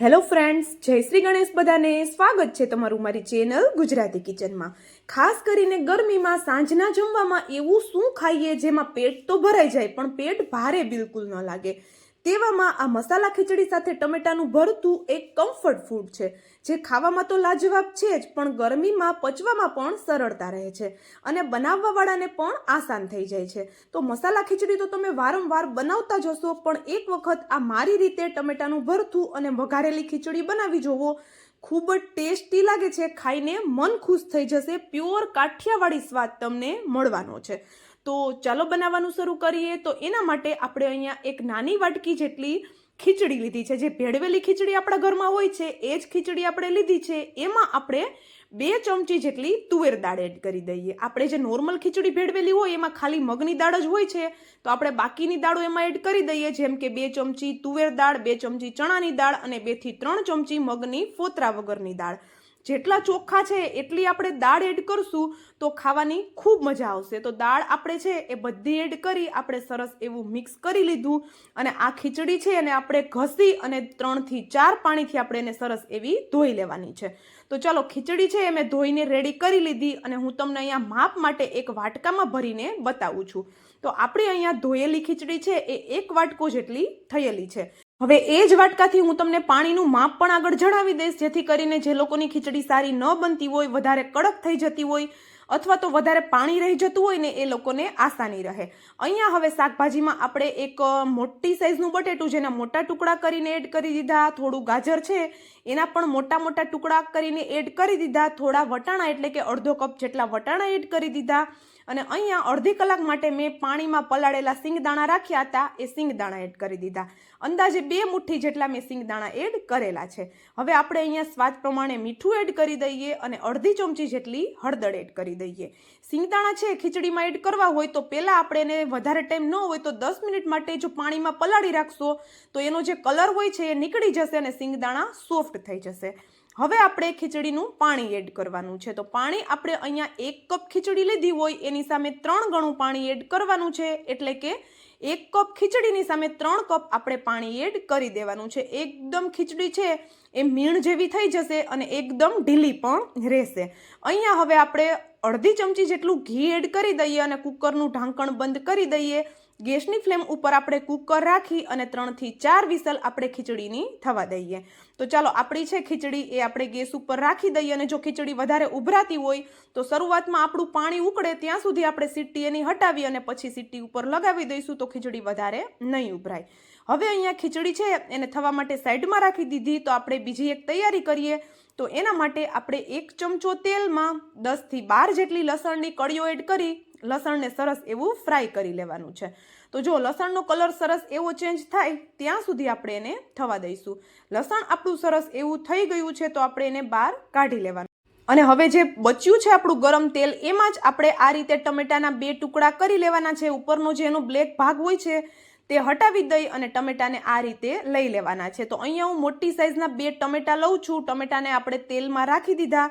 Hello friends, જય શ્રી ગણેશ. બધાને સ્વાગત છે તમારું મારી ચેનલ ગુજરાતી કિચનમાં. ખાસ કરીને ગરમીમાં સાંજના જમવામાં એવું શું ખાઈએ જેમાં પેટ તો ભરાઈ જાય પણ પેટ ભારે બિલકુલ ન લાગે. તેવામાં આ મસાલા ખીચડી સાથે ટમેટાનું ભરતું એક કમ્ફર્ટ ફૂડ છે, જે ખાવામાં તો લાજવાબ છે જ, પણ ગરમીમાં પચવામાં પણ સરળતા રહે છે અને બનાવવાવાળાને પણ આસાન થઈ જાય છે. તો મસાલા ખીચડી તો તમે વારંવાર બનાવતા જ હશો, પણ એક વખત આ મારી રીતે ટમેટાનું ભરતું અને વઘારેલી ખીચડી બનાવી જોવો. ખૂબ જ ટેસ્ટી લાગે છે, ખાઈને મન ખુશ થઈ જશે. પ્યોર કાઠિયાવાડી સ્વાદ તમને મળવાનો છે. તો ચાલો બનાવવાનું શરૂ કરીએ. તો એના માટે આપણે અહીંયા એક નાની વાટકી જેટલી ખીચડી લીધી છે. જે ભેળવેલી ખીચડી આપણા ઘરમાં હોય છે એ જ ખીચડી આપણે લીધી છે. એમાં આપણે 2 ચમચી જેટલી તુવેર દાળ એડ કરી દઈએ. આપણે જે નોર્મલ ખીચડી ભેળવેલી હોય એમાં ખાલી મગની દાળ જ હોય છે, તો આપણે બાકીની દાળો એમાં એડ કરી દઈએ. જેમ કે 2 ચમચી તુવેર દાળ, 2 ચમચી ચણાની દાળ અને 2 થી 3 ચમચી મગની ફોતરા વગરની દાળ. જેટલા ચોખ્ખા છે એટલી આપણે દાળ એડ કરશું તો ખાવાની ખૂબ મજા આવશે. તો દાળ આપણે છે એ બધી એડ કરી આપણે સરસ એવું મિક્સ કરી લીધું અને આ ખીચડી છે એને આપણે ઘસી અને 3 થી 4 પાણીથી આપણે એને સરસ એવી ધોઈ લેવાની છે. તો ચાલો, ખીચડી છે એ મેં ધોઈને રેડી કરી લીધી અને હું તમને અહીંયા માપ માટે એક વાટકામાં ભરીને બતાવું છું. તો આપણે અહીંયા ધોયેલી ખીચડી છે એ 1 વાટકો જેટલી થયેલી છે. હવે એ જ વાટકાથી હું તમને પાણીનું માપ પણ આગળ જણાવી દઈશ, જેથી કરીને જે લોકોની ખીચડી સારી ન બનતી હોય, વધારે કડક થઈ જતી હોય અથવા તો વધારે પાણી રહી જતું હોય ને, એ લોકોને આસાની રહે. અહીંયા હવે શાકભાજીમાં આપણે એક મોટી સાઈઝનું બટેટું જેના મોટા ટુકડા કરીને એડ કરી દીધા. થોડું ગાજર છે એના પણ મોટા મોટા ટુકડા કરીને એડ કરી દીધા. થોડા વટાણા એટલે કે અડધો કપ જેટલા વટાણા એડ કરી દીધા. અને અહીંયા અડધી કલાક માટે મેં પાણીમાં પલાળેલા સિંગદાણા રાખ્યા હતા, એ સિંગદાણા એડ કરી દીધા. અંદાજે 2 મુઠ્ઠી જેટલા મેં સિંગદાણા એડ કરેલા છે. હવે આપણે અહીંયા સ્વાદ પ્રમાણે મીઠું એડ કરી દઈએ અને અડધી ચમચી જેટલી હળદર એડ કરી દઈએ. સિંગદાણા છે ખીચડીમાં એડ કરવા હોય તો પહેલાં આપણે એને વધારે ટાઈમ ન હોય તો 10 મિનિટ માટે જો પાણીમાં પલાળી રાખશો તો એનો જે કલર હોય છે એ નીકળી જશે અને સિંગદાણા સોફ્ટ થઈ જશે. હવે આપણે ખીચડીનું પાણી એડ કરવાનું છે. તો પાણી આપણે અહીંયા 1 કપ ખીચડી લીધી હોય એની સામે 3 ગણું પાણી એડ કરવાનું છે. એટલે કે 1 કપ ખીચડીની સામે 3 કપ આપણે પાણી એડ કરી દેવાનું છે. એકદમ ખીચડી છે એ મીણ જેવી થઈ જશે અને એકદમ ઢીલી પણ રહેશે. અહીંયા હવે આપણે અડધી ચમચી જેટલું ઘી એડ કરી દઈએ અને કુકરનું ઢાંકણ બંધ કરી દઈએ. ગેસની ફ્લેમ ઉપર આપણે કુકર રાખી અને 3 થી 4 વિસલ આપણે ખીચડીની થવા દઈએ. તો ચાલો, આપણી છે ખીચડી એ આપણે ગેસ ઉપર રાખી દઈએ અને જો ખીચડી વધારે ઉભરાતી હોય તો શરૂઆતમાં આપણું પાણી ઉકળે ત્યાં સુધી આપણે સીટી એની હટાવી અને પછી સીટી ઉપર લગાવી દઈશું તો ખીચડી વધારે નહીં ઉભરાય. હવે અહીંયા ખીચડી છે એને થવા માટે સાઈડમાં રાખી દીધી. તો આપણે બીજી એક તૈયારી કરીએ. તો એના માટે આપણે 1 ચમચો તેલમાં 10 થી 12 જેટલી લસણની કળીઓ એડ કરી લસણને સરસ એવું ફ્રાય કરી લેવાનું છે. તો જો લસણનો કલર સરસ એવો ચેન્જ થાય ત્યાં સુધી આપણે એને થવા દઈશું. લસણ આપણું સરસ એવું થઈ ગયું છે તો આપણે એને બહાર કાઢી લેવાનું. અને હવે જે બચ્યું છે આપણું ગરમ તેલ એમાં જ આપણે આ રીતે ટમેટાના 2 ટુકડા કરી લેવાના છે. ઉપરનો જે એનો બ્લેક ભાગ હોય છે તે હટાવી દઈ અને ટમેટાને આ રીતે લઈ લેવાના છે. તો અહીંયા હું મોટી સાઈઝના 2 ટમેટા લઉં છું. ટમેટાને આપણે તેલમાં રાખી દીધા.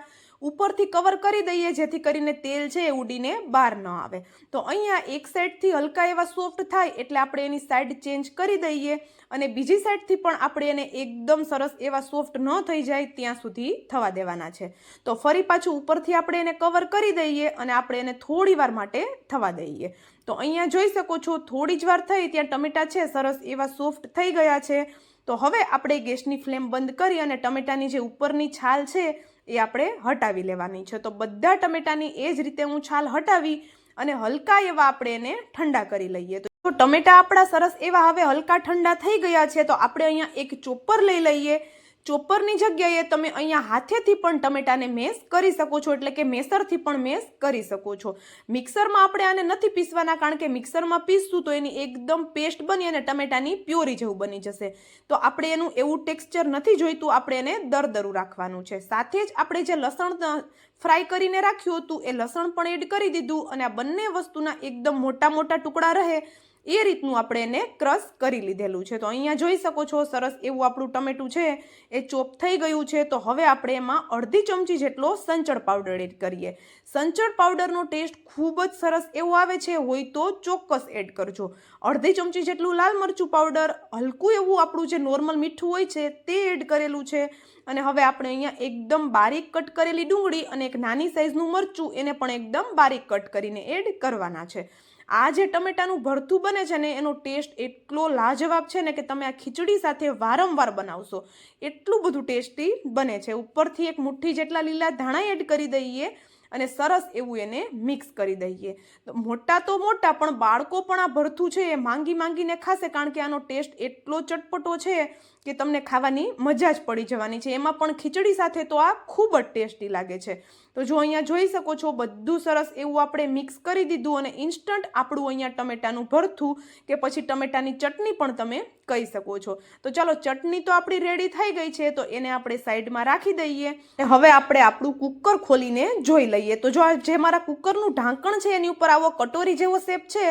ઉપરથી કવર કરી દઈએ જેથી કરીને તેલ છે એ ઉડીને બહાર ન આવે. તો અહીંયા એક સાઈડથી હલકા એવા સોફ્ટ થાય એટલે આપણે એની સાઈડ ચેન્જ કરી દઈએ અને બીજી સાઈડથી પણ આપણે એને એકદમ સરસ એવા સોફ્ટ ન થઈ જાય ત્યાં સુધી થવા દેવાના છે. તો ફરી પાછું ઉપરથી આપણે એને કવર કરી દઈએ અને આપણે એને થોડી વાર માટે થવા દઈએ. તો અહીંયા જોઈ શકો છો થોડી જ વાર થઈ ત્યાં ટમેટા છે સરસ એવા સોફ્ટ થઈ ગયા છે. તો હવે આપણે ગેસની ફ્લેમ બંધ કરી અને ટમેટાની જે ઉપરની છાલ છે એ આપણે હટાવી લેવાની છે. તો બધા ટમેટાની એ જ રીતે હું છાલ હટાવી અને હલકા એવા આપણે એને ઠંડા કરી લઈએ. તો ટમેટા આપણા સરસ એવા હવે હલકા ઠંડા થઈ ગયા છે. તો આપણે અહીંયા એક ચોપર લઈ લઈએ. ચોપરની જગ્યાએ તમે અહીંયા હાથેથી પણ ટમેટાને મેશ કરી શકો છો, એટલે કે મેસરથી પણ મેશ કરી શકો છો. મિક્સરમાં આપણે આને નથી પીસવાના, કારણ કે મિક્સરમાં પીસશું તો એની એકદમ પેસ્ટ બની અને ટમેટાની પ્યોરી જેવું બની જશે. તો આપણે એનું એવું ટેક્સચર નથી જોઈતું, આપણે એને દરદરું રાખવાનું છે. સાથે જ આપણે જે લસણ ફ્રાય કરીને રાખ્યું હતું એ લસણ પણ એડ કરી દીધું અને આ બંને વસ્તુના એકદમ મોટા મોટા ટુકડા રહે એ રીતનું આપણે એને ક્રશ કરી લીધેલું છે. તો અહીંયા જોઈ શકો છો સરસ એવું આપણું ટમેટું છે એ ચોપ થઈ ગયું છે. તો હવે આપણે એમાં અડધી ચમચી જેટલો સંચળ પાવડર એડ કરીએ. સંચળ પાવડરનો ટેસ્ટ ખૂબ જ સરસ એવો આવે છે, હોય તો ચોક્કસ એડ કરજો. અડધી ચમચી જેટલું લાલ મરચું પાવડર, હલકું એવું આપણું જે નોર્મલ મીઠું હોય છે તે એડ કરેલું છે. અને હવે આપણે અહીંયા એકદમ બારીક કટ કરેલી ડુંગળી અને એક નાની સાઈઝનું મરચું એને પણ એકદમ બારીક કટ કરીને એડ કરવાના છે. આ જે ટમેટાનું ભરથું બને છે ને એનો ટેસ્ટ એટલો લાજવાબ છે ને કે તમે આ ખીચડી સાથે વારંવાર બનાવશો, એટલું બધું ટેસ્ટી બને છે. ઉપરથી એક મુઠ્ઠી જેટલા લીલા ધાણા એડ કરી દઈએ અને સરસ એવું એને મિક્સ કરી દઈએ. મોટા તો મોટા, પણ બાળકો પણ આ ભરથું છે એ માંગીને ખાશે, કારણ કે આનો ટેસ્ટ એટલો ચટપટો છે કે તમને ખાવાની મજા જ પડી જવાની છે. એમાં પણ ખીચડી સાથે તો આ ખૂબ જ ટેસ્ટી લાગે છે. તો જો અહીંયા જોઈ શકો છો બધું સરસ એવું આપણે મિક્સ કરી દીધું અને ઇન્સ્ટન્ટ આપણું અહીંયા ટમેટાનું ભરથું કે પછી ટમેટાની ચટણી પણ તમે કહી શકો છો. તો ચાલો, ચટણી તો આપણી રેડી થઈ ગઈ છે, તો એને આપણે સાઈડમાં રાખી દઈએ. હવે આપણે આપણું કુકર ખોલીને જોઈ લઈએ. તો જો જે મારા કુકરનું ઢાંકણ છે એની ઉપર આવો કટોરી જેવો શેપ છે,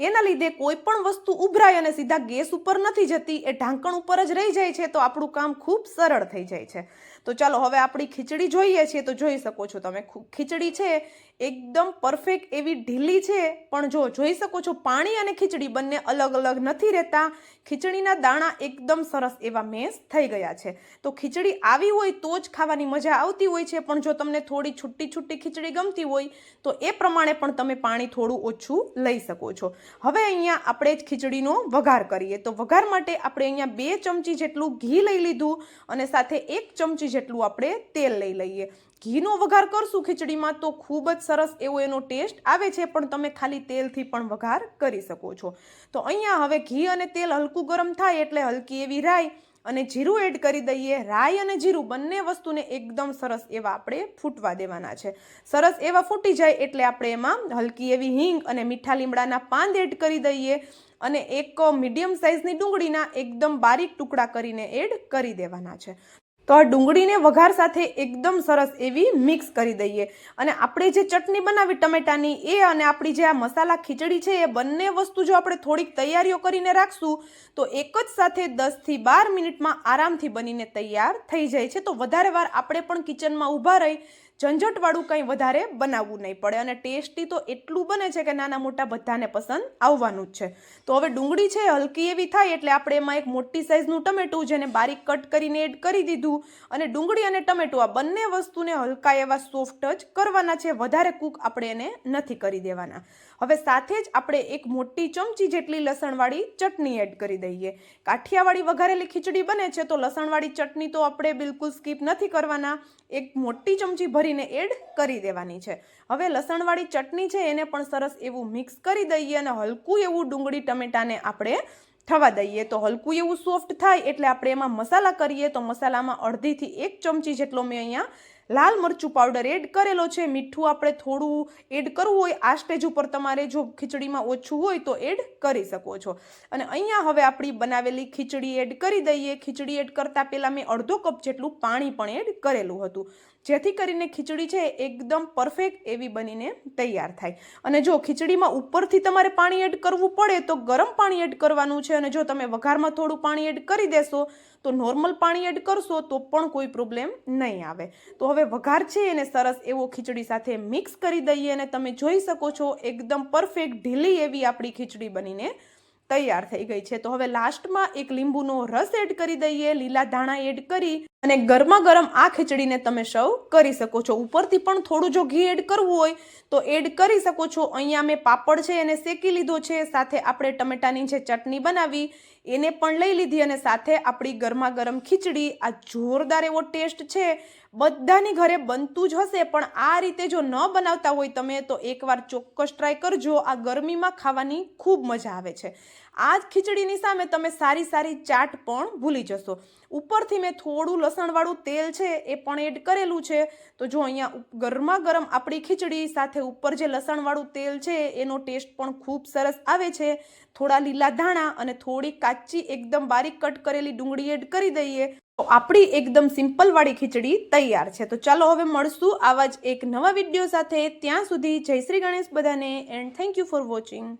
એના લીધે કોઈ પણ વસ્તુ ઉભરાય અને સીધા ગેસ ઉપર નથી જતી, એ ઢાંકણ ઉપર જ રહી જાય છે. તો આપણું કામ ખૂબ સરળ થઈ જાય છે. તો ચાલો હવે આપણી ખીચડી જોઈએ છીએ. તો જોઈ શકો છો તમે, ખીચડી છે એકદમ પરફેક્ટ એવી ઢીલી છે, પણ જો જોઈ શકો છો પાણી અને ખીચડી બંને અલગ અલગ નથી રહેતા. ખીચડીના દાણા એકદમ સરસ એવા મેશ થઈ ગયા છે. તો ખીચડી આવી હોય તો જ ખાવાની મજા આવતી હોય છે, પણ જો તમને થોડી છૂટી ખીચડી ગમતી હોય તો એ પ્રમાણે પણ તમે પાણી થોડું ઓછું લઈ શકો છો. હવે અહીંયા આપણે જ ખીચડીનો વઘાર કરીએ. તો વઘાર માટે આપણે અહીંયા 2 ચમચી જેટલું ઘી લઈ લીધું અને સાથે 1 ચમચી જેટલું આપણે તેલ લઈ લઈએ. ઘીનો વઘાર કરશું ખીચડીમાં તો ખૂબ જ સરસ એવો એનો ટેસ્ટ આવે છે, પણ તમે ખાલી તેલથી પણ વઘાર કરી શકો છો. તો અહીંયા હવે ઘી અને તેલ હલકું ગરમ થાય એટલે હલકી એવી રાઈ અને જીરું એડ કરી દઈએ. રાઈ અને જીરું બંને વસ્તુને એકદમ સરસ એવા આપણે ફૂટવા દેવાના છે. સરસ એવા ફૂટી જાય એટલે આપણે એમાં હલકી એવી હિંગ અને મીઠા લીમડાના પાન એડ કરી દઈએ અને એક મીડિયમ સાઇઝની ડુંગળીના એકદમ બારીક ટુકડા કરીને એડ કરી દેવાના છે. તો આ ડુંગળીને વઘાર સાથે એકદમ સરસ એવી મિક્સ કરી દઈએ. અને આપણે જે ચટણી બનાવી ટમેટાની, એ અને આપણી જે આ મસાલા ખીચડી છે, એ બંને વસ્તુ જો આપણે થોડીક તૈયારીઓ કરીને રાખશું તો એક જ સાથે 10 થી 12 મિનિટમાં આરામથી બનીને તૈયાર થઈ જાય છે. તો વધારે વાર આપણે પણ કિચનમાં ઊભા રહી ઝંઝટવાળું કંઈ વધારે બનાવવું નહીં પડે. અને ટેસ્ટી તો એટલું બને છે કે નાના મોટા બધાને પસંદ આવવાનું જ છે. તો હવે ડુંગળી છે હલકી એવી થાય એટલે આપણે એમાં એક મોટી સાઈઝનું ટમેટું જેને બારીક કટ કરીને એડ કરી દીધું. અને ડુંગળી અને ટમેટું આ બંને વસ્તુને હલકા એવા સોફ્ટ જ કરવાના છે, વધારે કૂક આપણે એને નથી કરી દેવાના. હવે સાથે જ આપણે એક મોટી ચમચી જેટલી લસણવાળી ચટણી એડ કરી દઈએ. કાઠિયાવાડી વઘારેલી ખીચડી બને છે તો લસણવાળી ચટણી તો આપણે બિલકુલ સ્કીપ નથી કરવાના. એક મોટી ચમચી ભરીને એડ કરી દેવાની છે. હવે લસણવાળી ચટણી છે એને પણ સરસ એવું મિક્સ કરી દઈએ અને હલકું એવું ડુંગળી ટમેટાને આપણે થવા દઈએ. તો હલકું એવું સોફ્ટ થાય એટલે આપણે એમાં મસાલા કરીએ. તો મસાલામાં અડધી થી 1 ચમચી જેટલો મેં અહીંયા લાલ મરચું પાવડર એડ કરેલો છે. મીઠું આપણે થોડું એડ કરવું હોય આ સ્ટેજ ઉપર તમારે જો ખીચડીમાં ઓછું હોય તો એડ કરી શકો છો. અને અહીંયા હવે આપણી બનાવેલી ખીચડી એડ કરી દઈએ. ખીચડી એડ કરતાં પહેલાં મેં અડધો કપ જેટલું પાણી પણ એડ કરેલું હતું, જેથી કરીને ખીચડી છે એકદમ પરફેક્ટ એવી બનીને તૈયાર થાય. અને જો ખીચડીમાં ઉપરથી તમારે પાણી એડ કરવું પડે તો ગરમ પાણી એડ કરવાનું છે. અને જો તમે વઘારમાં થોડું પાણી એડ કરી દેશો તો નોર્મલ પાણી એડ કરશો તો પણ કોઈ પ્રોબ્લેમ નહીં આવે. તો હવે વઘાર છે એને સરસ એવો ખીચડી સાથે મિક્સ કરી દઈએ અને તમે જોઈ શકો છો એકદમ પરફેક્ટ ઢીલી એવી આપણી ખીચડી બનીને તૈયાર થઈ ગઈ છે. તો હવે લાસ્ટમાં એક લીંબુનો રસ એડ કરી દઈએ, લીલા ધાણા એડ કરી અને ગરમા ગરમ આ ખીચડીને તમે સર્વ કરી શકો છો. ઉપરથી પણ થોડું જો ઘી એડ કરવું હોય તો એડ કરી શકો છો. અહીંયા મેં પાપડ છે એને શેકી લીધો છે, સાથે આપણે ટમેટાની જે ચટણી બનાવી એને પણ લઈ લીધી અને સાથે આપણી ગરમા ગરમ ખીચડી. આ જોરદાર એવો ટેસ્ટ છે, બધાની ઘરે બનતું જ હશે, પણ આ રીતે જો ન બનાવતા હોય તમે તો એકવાર ચોક્કસ ટ્રાય કરજો. આ ગરમીમાં ખાવાની ખૂબ મજા આવે છે. આ જ ખીચડીની સામે તમે સારી સારી ચાટ પણ ભૂલી જશો. ઉપરથી મેં થોડું લસણવાળું તેલ છે એ પણ એડ કરેલું છે. તો જો અહીંયા ગરમા ગરમ આપણી ખીચડી સાથે ઉપર જે લસણવાળું તેલ છે એનો ટેસ્ટ પણ ખૂબ સરસ આવે છે. થોડા લીલા ધાણા અને થોડી કાચી એકદમ બારીક કટ કરેલી ડુંગળી એડ કરી દઈએ તો આપણી એકદમ સિમ્પલ વાળી ખીચડી તૈયાર છે. તો ચાલો હવે મળશું આવા જ એક નવા વિડીયો સાથે. ત્યાં સુધી જય શ્રી ગણેશ બધાને, and thank you for watching.